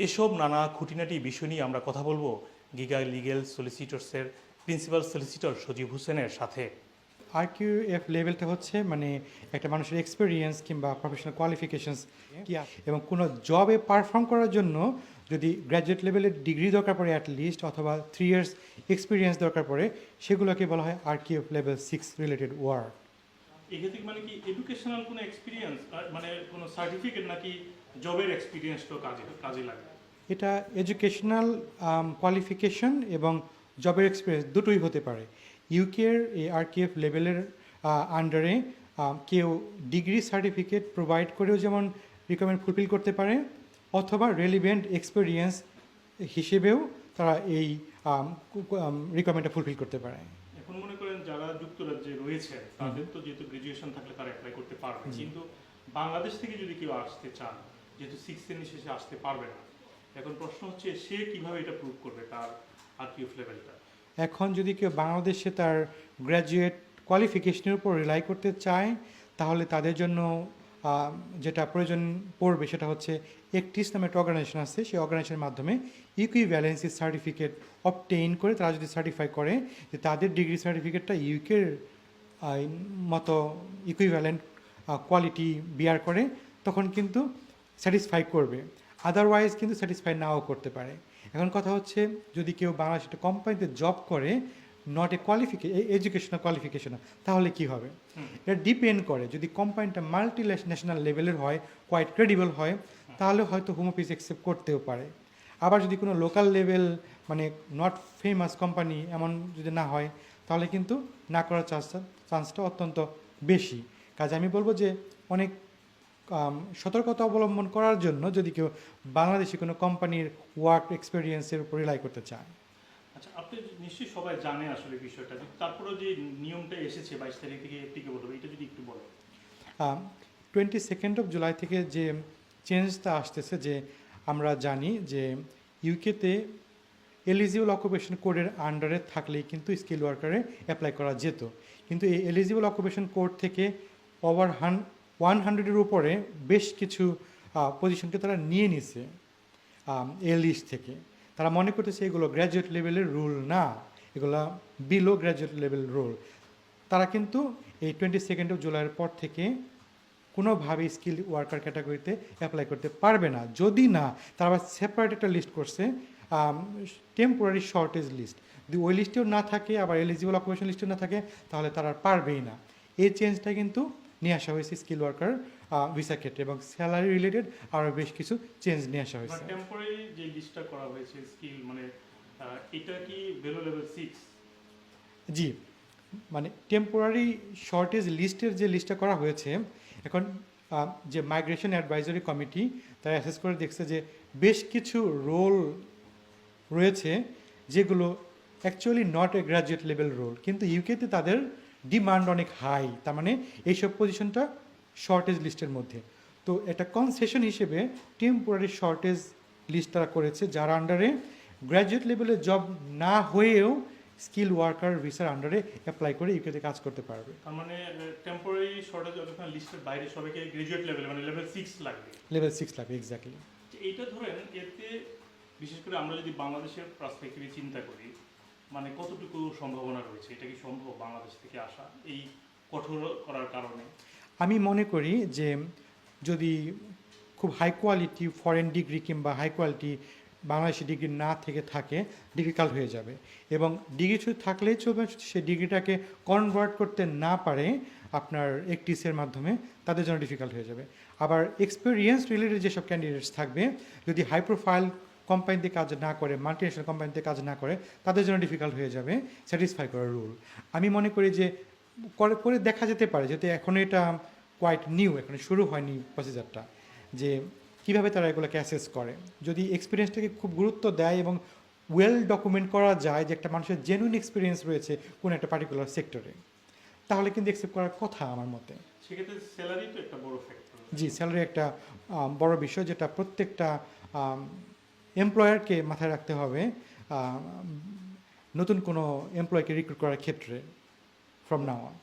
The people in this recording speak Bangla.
এসব নানা খুঁটিনাটি বিষয় নিয়ে আমরা কথা বলবো গিগা লিগ্যাল সলিসিটরসের প্রিন্সিপাল সলিসিটর সজীব হোসেনের সাথে। আরকিউএফ লেভেলটা হচ্ছে মানে একটা মানুষের এক্সপিরিয়েন্স কিংবা প্রফেশনাল কোয়ালিফিকেশনস কি এবং কোনো জবে পারফর্ম করার জন্য যদি গ্র্যাজুয়েট লেভেলের ডিগ্রি দরকার পড়ে অ্যাটলিস্ট অথবা 3 ইয়ার্স এক্সপিরিয়েন্স দরকার পড়ে, সেগুলোকে বলা হয় আরকিউএফ লেভেল 6 রিলেটেড ওয়ার্ক। এক্ষেত্রে মানে কি এডুকেশনাল কোনো এক্সপিরিয়েন্স মানে কোনো সার্টিফিকেট নাকি জবের এক্সপিরিয়েন্সটাও কাজে লাগে? এটা এডুকেশনাল কোয়ালিফিকেশন এবং জবের এক্সপিরিয়েন্স দুটোই হতে পারে। ইউকের এই আরকিউএফ লেভেলের আন্ডারে কেউ ডিগ্রি সার্টিফিকেট প্রোভাইড করেও যেমন রিকোয়ারমেন্ট ফুলফিল করতে পারে, অথবা রেলিভেন্ট এক্সপিরিয়েন্স হিসেবেও তারা এই রিকোয়ারমেন্টটা ফুলফিল করতে পারে। এখন মনে করেন যারা যুক্তরাজ্যে রয়েছে তাদের তো যেহেতু গ্রাজুয়েশন থাকলে তারা অ্যাপ্লাই করতে পারবে, কিন্তু বাংলাদেশ থেকে যদি কেউ আসতে চান, যেহেতু 6 শ্রেণী শেষে আসতে পারবে না, এখন প্রশ্ন হচ্ছে সে কিভাবে এটা প্রুভ করবে তার আরকিউএফ লেভেলটা? এখন যদি কেউ বাংলাদেশে তার গ্র্যাজুয়েট কোয়ালিফিকেশনের উপর রিলাই করতে চায়, তাহলে তাদের জন্য যেটা প্রয়োজন পড়বে সেটা হচ্ছে একটিস নামে একটা অর্গানাইজেশন আছে। সেই অর্গানাইজেশনের মাধ্যমে ইকুইভ্যালেন্সি সার্টিফিকেট অবটেইন করে তারা যদি সার্টিফাই করে যে তাদের ডিগ্রি সার্টিফিকেটটা ইউকের মতো ইকুইভ্যালেন্ট কোয়ালিটি বিয়ার করে, তখন কিন্তু স্যাটিসফাই করবে। আদারওয়াইজ কিন্তু স্যাটিসফাই নাও করতে পারে। এখন কথা হচ্ছে যদি কেউ বাংলাদেশ একটা কোম্পানিতে জব করে, নট এ এডুকেশনাল কোয়ালিফিকেশন, তাহলে কি হবে? এটা ডিপেন্ড করে। যদি কোম্পানিটা মাল্টি ন্যাশনাল লেভেলের হয়, কোয়াইট ক্রেডিবল হয়, তাহলে হয়তো হোম অফিস অ্যাকসেপ্ট করতেও পারে। আবার যদি কোনো লোকাল লেভেল মানে নট ফেমাস কোম্পানি এমন যদি না হয়, তাহলে কিন্তু না করার চান্সটা অত্যন্ত বেশি। কাজে আমি বলবো যে অনেক সতর্কতা অবলম্বন করার জন্য যদি কেউ বাংলাদেশি কোনো কোম্পানির ওয়ার্ক এক্সপিরিয়েন্সের উপর রিলাই করতে চায়। আচ্ছা, আপনি নিশ্চয়ই সবাই জানে আসলে বিষয়টা, তারপরেও যে নিয়মটা এসেছে 22 তারিখ থেকে অ্যাপ্লিকেবল হবে, এটা যদি একটু বলেন। 22 জুলাই থেকে যে চেঞ্জটা আসতেছে, যে আমরা জানি যে ইউকেতে এলিজিবল অকুপেশন কোডের আন্ডারে থাকলেই কিন্তু স্কিল ওয়ার্কারে অ্যাপ্লাই করা যেত, কিন্তু এই এলিজিবল অকুপেশন কোড থেকে ওভার 100-এর উপরে বেশ কিছু পজিশনকে তারা নিয়ে নিছে এ লিস্ট থেকে। তারা মনে করতেছে এগুলো গ্র্যাজুয়েট লেভেলের রুল না, এগুলো বিলো গ্র্যাজুয়েট লেভেল রুল। তারা কিন্তু এই 22 জুলাইয়ের পর থেকে কোনোভাবেই স্কিল ওয়ার্কার ক্যাটাগরিতে অ্যাপ্লাই করতে পারবে না, যদি না তারা আবার সেপারেট একটা লিস্ট করছে, টেম্পোরারি শর্টেজ লিস্ট। যদি ওই লিস্টেও না থাকে, আবার এলিজিবল অকুপেশন লিস্টেও না থাকে, তাহলে তারা আর পারবেই না। এই চেঞ্জটা কিন্তু নিয়ে আসা হয়েছে স্কিল ওয়ার্কার ভিসা ক্ষেত্রে, এবং স্যালারি রিলেটেড আরও বেশ কিছু চেঞ্জ নিয়ে আসা হয়েছে। টেম্পোরারি যে লিস্টটা করা হয়েছে স্কিল মানে এটা কি বেলো লেভেল 6? জি, মানে টেম্পোরারি শর্টেজ লিস্টের যে লিস্টটা করা হয়েছে, এখন যে মাইগ্রেশন অ্যাডভাইজরি কমিটি তারা অ্যাসেস করে দেখছে যে বেশ কিছু রোল রয়েছে যেগুলো actually not a graduate level role, কিন্তু ইউকেতে তাদের ডিমান্ড অনেক হাই, তার মানে এইসব পজিশনটা শর্টেজ লিস্টের মধ্যে। তো একটা কনসেশন হিসেবে টেম্পোরারি শর্টেজ লিস্ট তারা করেছে, যার আন্ডারে গ্র্যাজুয়েট লেভেলে জব না হয়েও স্কিল ওয়ার্কার ভিসার আন্ডারে অ্যাপ্লাই করে ইউকেতে কাজ করতে পারবে। তার মানে টেম্পোরারি শর্টেজ অথবা লিস্টের বাইরে সবাইকে গ্র্যাজুয়েট লেভেল মানে লেভেল 6 লাগবে। লেভেল 6 লাগবে, এক্স্যাক্টলি। এইটা ধরেন এতে বিশেষ করে আমরা যদি বাংলাদেশের পার্সপেক্টিভে চিন্তা করি, মানে কতটুকু সম্ভাবনা রয়েছে? এটা কি সম্ভব বাংলাদেশ থেকে আসা এই কঠোর করার কারণে? আমি মনে করি যে যদি খুব হাই কোয়ালিটি ফরেন ডিগ্রি কিংবা হাই কোয়ালিটি বাংলাদেশি ডিগ্রি না থেকে থাকে, ডিফিকাল্ট হয়ে যাবে। এবং ডিগ্রি শুধু থাকলেই চলবে, সে ডিগ্রিটাকে কনভার্ট করতে না পারে আপনার একটিসের মাধ্যমে, তাদের জন্য ডিফিকাল্ট হয়ে যাবে। আবার এক্সপিরিয়েন্স রিলেটেড যেসব ক্যান্ডিডেটস থাকবে, যদি হাই প্রোফাইল কোম্পানিতে কাজ না করে, মাল্টিনেশনাল কোম্পানিতে কাজ না করে, তাদের জন্য ডিফিকাল্ট হয়ে যাবে স্যাটিসফাই করার রুল। আমি মনে করি যে করে দেখা যেতে পারে, যেহেতু এখন এটা কোয়াইট নিউ, এখন শুরু হয়নি প্রসিজারটা, যে কীভাবে তারা এগুলোকে অ্যাসেস করে। যদি এক্সপিরিয়েন্সটাকে খুব গুরুত্ব দেয় এবং ওয়েল ডকুমেন্ট করা যায় যে একটা মানুষের জেনুইন এক্সপিরিয়েন্স রয়েছে কোনো একটা পার্টিকুলার সেক্টরে, তাহলে কিন্তু অ্যাকসেপ্ট করার কথা আমার মতে। সেক্ষেত্রে স্যালারি তো একটা বড় ফ্যাক্টর। জি, স্যালারি একটা বড় বিষয়, যেটা প্রত্যেকটা এমপ্লয়ারকে মাথায় রাখতে হবে নতুন কোনো এমপ্লয়কে রিক্রুট করার ক্ষেত্রে ফ্রম নাও অন।